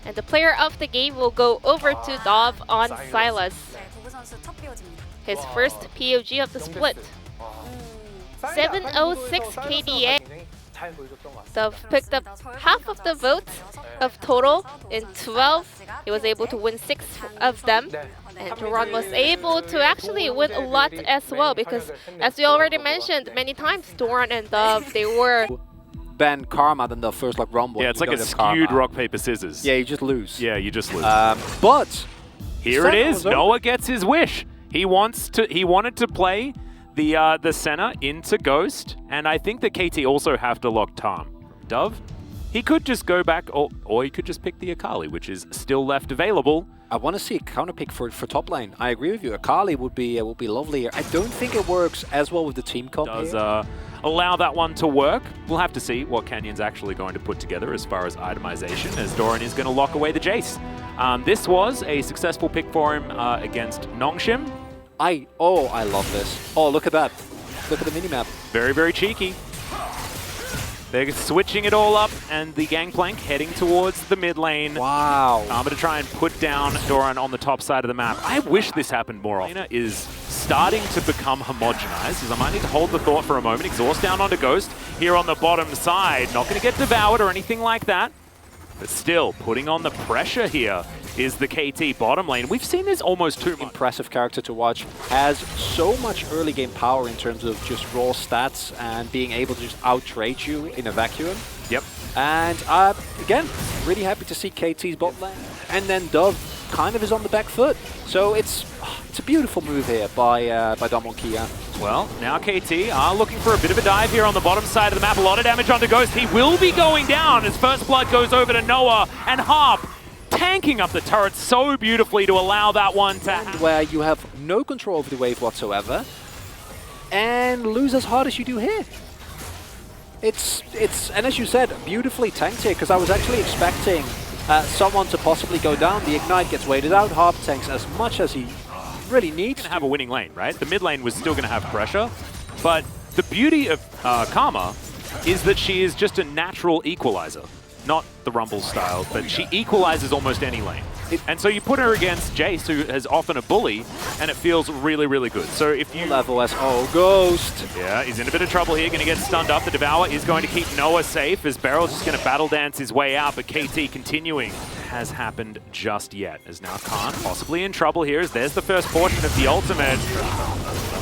And the player of the game will go over to Dove on Silas. His first POG of the split. 706 KDA. Dove picked up half of the votes of total in 12. He was able to win 6 of them. And Doran was able to actually win a lot as well because, as we already mentioned many times, Doran and Dove, they were... ban Karma than the first like rumble. Yeah, it's like a skewed rock, paper, scissors. Yeah, you just lose. Yeah, you just lose. But here it is. Noah gets his wish. He wanted to play the Senna into Ghost, and I think that KT also have to lock Tom. Dove, he could just go back, or he could just pick the Akali, which is still left available. I want to see a counter pick for top lane. I agree with you. Akali would be lovely here. I don't think it works as well with the team comp. Does allow that one to work. We'll have to see what Canyon's actually going to put together as far as itemization, as Doran is going to lock away the Jace. This was a successful pick for him against Nongshim. I love this. Oh, look at that. Look at the minimap. Very, very cheeky. They're switching it all up, and the Gangplank heading towards the mid lane. Wow. I'm going to try and put down Doran on the top side of the map. I wish this happened more often. Is starting to become homogenized, as I might need to hold the thought for a moment. Exhaust down onto Ghost here on the bottom side. Not going to get devoured or anything like that, but still putting on the pressure here is the KT bottom lane. We've seen this almost too much. Impressive character to watch. Has so much early game power in terms of just raw stats and being able to just out-trade you in a vacuum. Yep. And again, really happy to see KT's bot lane. And then Dove kind of is on the back foot. So it's a beautiful move here by Kia. Well, now KT are looking for a bit of a dive here on the bottom side of the map. A lot of damage onto Ghost. He will be going down as First Blood goes over to Noah, and Harp tanking up the turret so beautifully to allow that one to happen. Where you have no control over the wave whatsoever and lose as hard as you do here. It's and as you said, beautifully tanked here, because I was actually expecting someone to possibly go down. The Ignite gets waited out. Harp tanks as much as he really needs to have a winning lane, right? The mid lane was still going to have pressure, but the beauty of Karma is that she is just a natural equalizer. Not the Rumble style, but she equalizes almost any lane. And so you put her against Jace, who is often a bully, and it feels really, really good. So if you... Level as Ghost. Yeah, he's in a bit of trouble here, going to get stunned up. The Devour is going to keep Noah safe, as Beryl's just going to battle dance his way out, but KT continuing. Has happened just yet, as now Khan possibly in trouble here, as there's the first portion of the ultimate.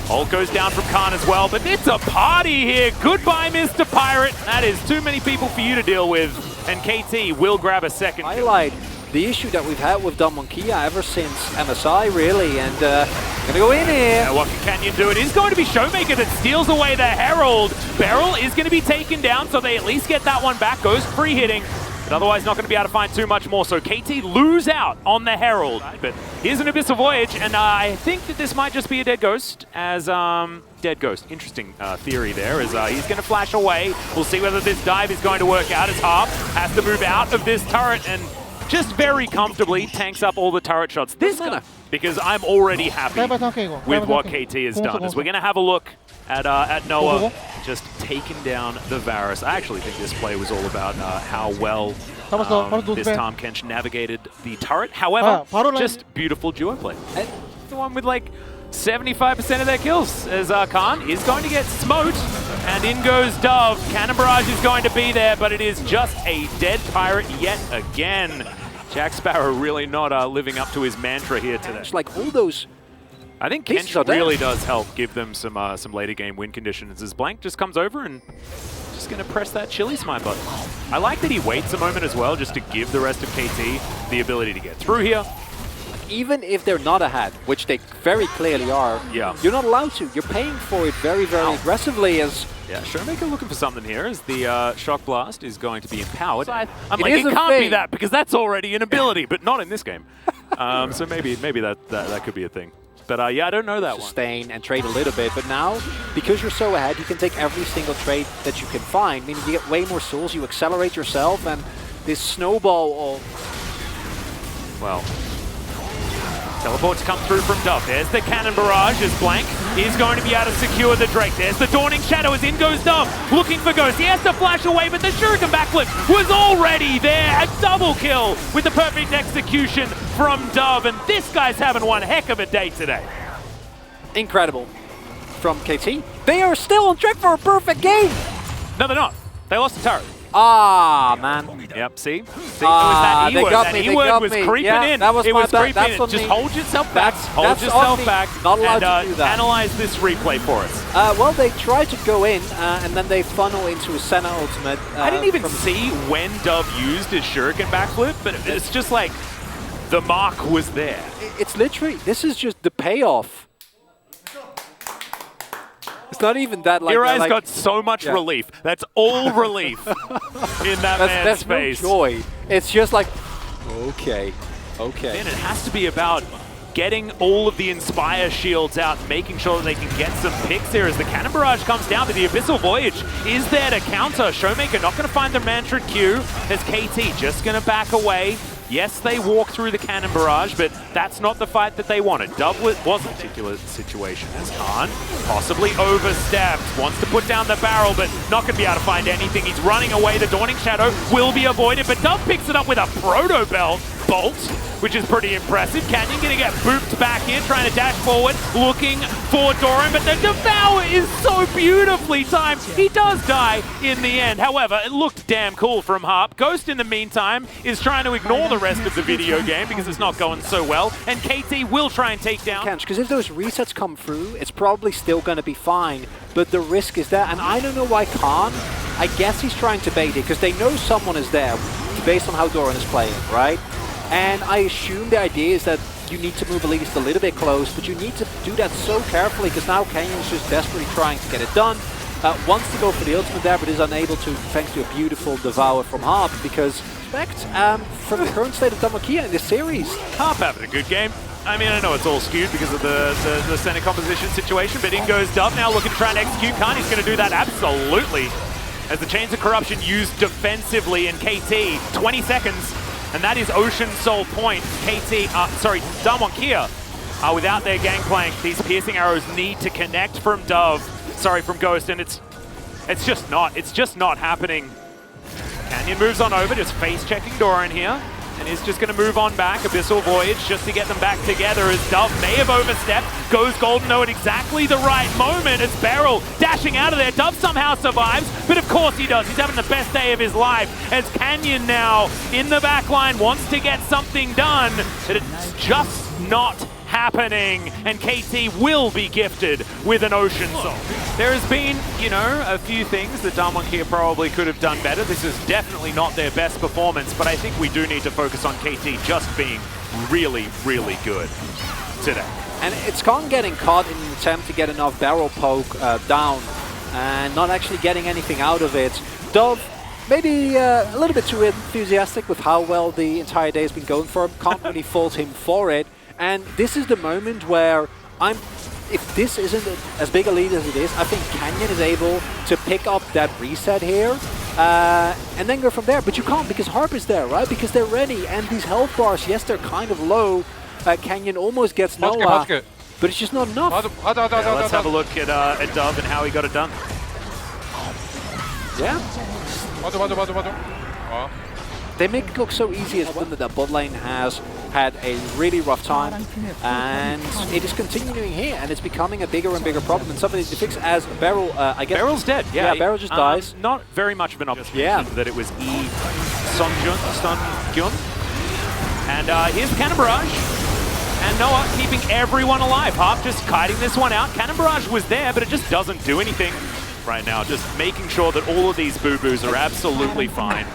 Ult goes down from Khan as well, but it's a party here. Goodbye, Mr. Pirate. That is too many people for you to deal with, and KT will grab a second. Highlight the issue that we've had with Kia ever since MSI, really, and gonna go in here. Now what can Canyon do? It is going to be Showmaker that steals away the Herald. Beryl is going to be taken down, so they at least get that one back. Goes free hitting, but otherwise not going to be able to find too much more. So KT lose out on the Herald. But here's an Abyssal Voyage, and I think that this might just be a dead Ghost, as dead Ghost. Interesting theory there, as he's going to flash away. We'll see whether this dive is going to work out, as Harp has to move out of this turret and just very comfortably tanks up all the turret shots. This guy, because I'm already happy with what KT has done. As we're going to have a look at Noah just taking down the Varus. I actually think this play was all about how well this Tahm Kench navigated the turret. However, just beautiful duo play. And the one with like 75% of their kills, as Khan is going to get smote, and in goes Dove. Cannon Barrage is going to be there, but it is just a dead pirate yet again. Jack Sparrow really not living up to his mantra here today. It's like all those... I think Kench really does help give them some later game win conditions, as Blank just comes over and just going to press that chili smite button. I like that he waits a moment as well, just to give the rest of KT the ability to get through here. Even if they're not ahead, which they very clearly are, you're not allowed to. You're paying for it very, very aggressively. As yeah, Showmaker looking for something here, as the Shock Blast is going to be empowered. I'm like, it can't be that, because that's already an ability, but not in this game. So maybe that could be a thing. But yeah, I don't know that one. Sustain and trade a little bit, but now, because you're so ahead, you can take every single trade that you can find, meaning you get way more souls, you accelerate yourself, and this snowball of... Well... Teleport to come through from Dove. There's the cannon barrage as Blank is going to be able to secure the Drake. There's the Dawning Shadow as in goes Dove, looking for Ghost. He has to flash away, but the Shuriken backflip was already there. A double kill with the perfect execution from Dove, and this guy's having one heck of a day today. Incredible from KT. They are still on track for a perfect game. No, they're not. They lost the turret. Ah, man. Yep, see? It was that E-word. That E-word was creeping in. That was it my was bad. creeping in. Just hold yourself back. Hold yourself back. Not allowed to do that. Analyze this replay for us. Well, they tried to go in, and then they funnel into a Senna ultimate. I didn't even see when Dove used his Shuriken backflip, but it's just like the mark was there. It's literally, this is just the payoff. It's not even that like... Irai's got so much relief. That's all relief in that man's face. No joy. It's just like, okay. Then it has to be about getting all of the Inspire shields out, making sure that they can get some picks here as the Cannon Barrage comes down, but the Abyssal Voyage is there to counter. Showmaker not going to find the Mantra Q as KT just going to back away. Yes, they walk through the Cannon Barrage, but that's not the fight that they wanted. Dove was a particular situation as Khan possibly overstepped. Wants to put down the barrel, but not going to be able to find anything. He's running away. The Dawning Shadow will be avoided, but Dove picks it up with a Proto Bolt, which is pretty impressive. Canyon going to get booped back here, trying to dash forward, looking for Doran, but the Devour is so beautifully timed. He does die in the end. However, it looked damn cool from Harp. Ghost, in the meantime, is trying to ignore the rest of the video game because it's not going so well, and KT will try and take down. Because if those resets come through, it's probably still going to be fine, but the risk is there, and I don't know why Khan, I guess he's trying to bait it, because they know someone is there, based on how Doran is playing, right? And I assume the idea is that you need to move at least a little bit close, but you need to do that so carefully, because now Kenyon's just desperately trying to get it done. Wants to go for the ultimate there, but is unable to, thanks to a beautiful Devour from Harp, because from the current state of Damakia in this series. Harp having a good game. I mean, I know it's all skewed because of the center composition situation, but in goes Dove now looking to try and execute. Khan, he's going to do that absolutely. As the Chains of Corruption used defensively in KT, 20 seconds. And that is Ocean Soul point. Damakia are without their gangplank. These piercing arrows need to connect from from Ghost, and it's just not happening. Canyon moves on over, just face checking Doran here, and is just going to move on back. Abyssal Voyage just to get them back together as Dove may have overstepped. Goes Golden though at exactly the right moment as Beryl dashing out of there. Dove somehow survives, but of course he does. He's having the best day of his life as Canyon now in the back line wants to get something done, but it's just not happening, and KT will be gifted with an Ocean Soul. There has been, you know, a few things that Damakia probably could have done better. This is definitely not their best performance, but I think we do need to focus on KT just being really, really good today. And it's Khan getting caught in an attempt to get enough barrel poke down and not actually getting anything out of it. Dove, maybe a little bit too enthusiastic with how well the entire day has been going for him. Can't really fault him for it. And this is the moment where if this isn't as big a lead as it is, I think Canyon is able to pick up that reset here and then go from there. But you can't, because Harp is there, right? Because they're ready, and these health bars, yes, they're kind of low. Canyon almost gets Noah, but it's just not enough. Let's have a look at Dove and how he got it done. Yeah. They make it look so easy as one that the bot lane has had a really rough time, and it is continuing here, and it's becoming a bigger and bigger problem, and something to fix as Beryl, I guess. Beryl's dead, yeah. Beryl just dies. Not very much of an opportunity that it was Sungyun. And here's the Cannon Barrage. And Noah keeping everyone alive. Harp just kiting this one out. Cannon Barrage was there, but it just doesn't do anything right now. Just making sure that all of these boo-boos are absolutely fine.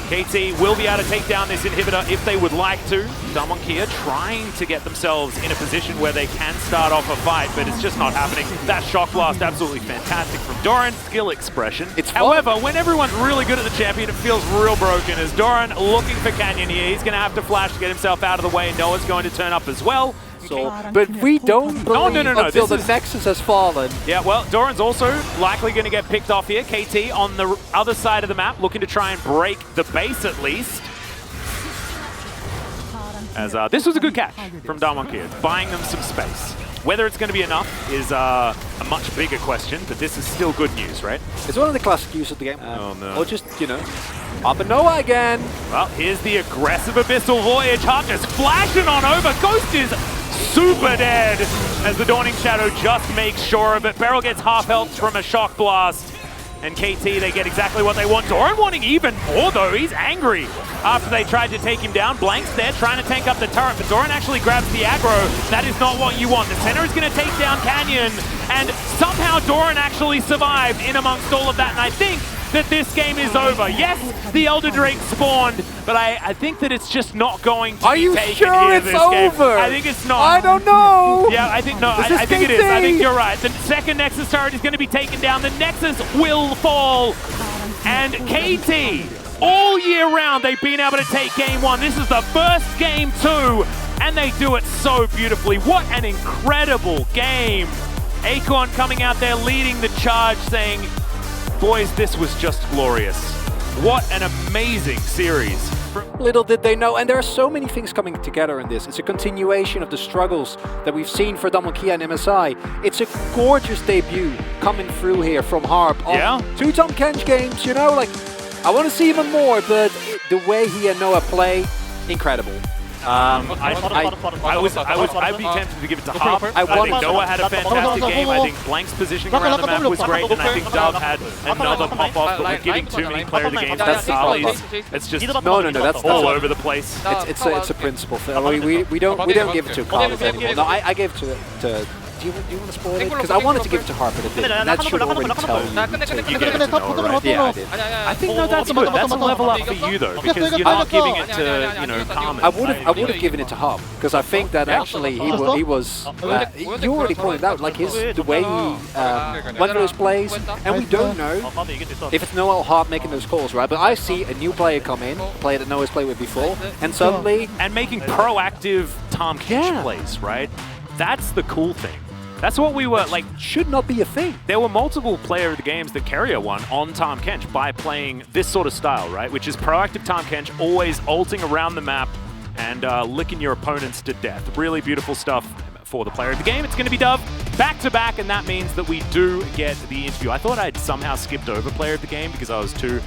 KT will be able to take down this inhibitor if they would like to. Damakia trying to get themselves in a position where they can start off a fight, but it's just not happening. That Shock Blast, absolutely fantastic from Doran. Skill expression. However, when everyone's really good at the champion, it feels real broken as Doran looking for Canyon here. He's going to have to flash to get himself out of the way, and Noah's going to turn up as well. But we don't believe until the Nexus has fallen. Yeah, well, Doran's also likely going to get picked off here. KT on the other side of the map, looking to try and break the base at least. As this was a good catch from Damonkia, buying them some space. Whether it's going to be enough is a much bigger question, but this is still good news, right? It's one of the classic use of the game. Oh no. Or just, you know, up and Noah again. Well, here's the aggressive Abyssal Voyage. Hart just flashing on over. Ghost is super dead as the Dawning Shadow just makes sure of it. Beryl gets half health from a Shock Blast. And KT, they get exactly what they want. Doran wanting even more, though. He's angry after they tried to take him down. Blank's there trying to tank up the turret, but Doran actually grabs the aggro. That is not what you want. The center is going to take down Canyon, and somehow Doran actually survived in amongst all of that, and I think that this game is over. Yes, the Elder Drake spawned, but I think that it's just not going to be taken here. Are you sure it's over? I think it's not. I don't know. Yeah, I think no. I think it is. I think you're right. The second Nexus turret is going to be taken down. The Nexus will fall. And KT, all year round, they've been able to take game one. This is the first game two, and they do it so beautifully. What an incredible game. Acorn coming out there leading the charge, saying, boys, this was just glorious. What an amazing series. Little did they know, and there are so many things coming together in this. It's a continuation of the struggles that we've seen for Damonkia and MSI. It's a gorgeous debut coming through here from Harp on 2 Tahm Kench games, you know, like, I want to see even more, but the way he and Noah play, incredible. I'd be tempted to give it to Harp. I think Noah had a fantastic game. I think Blank's positioning around the map was great, and I think Dove had another pop-off, but we're giving too many player of the games. That's Sally's. It's just no, that's all over the place. It's a principle thing. We don't give it to Carlos anymore. No, I gave it to do you want to spoil it? Because I wanted to give it to Harp, but it didn't. And that should already tell you to give it to Noah, right? Yeah, I did. I think no, that's good. That's a level up for you though, because you're not giving it to, you know, Carmen. I would have given it to Harp, because I think that actually he was you already pointed out, like the way he went through his plays, and we don't know if it's Noah or Harp making those calls, right? But I see a new player come in, a player that Noah's played with before, and suddenly and making proactive Tahm Kench plays, right? That's the cool thing. That's what we were like. Should not be a thing. There were multiple player of the games that Carrier won on Tahm Kench by playing this sort of style, right? Which is proactive Tahm Kench, always ulting around the map and licking your opponents to death. Really beautiful stuff for the player of the game. It's going to be Dove back-to-back, and that means that we do get the interview. I thought I'd somehow skipped over player of the game because I was too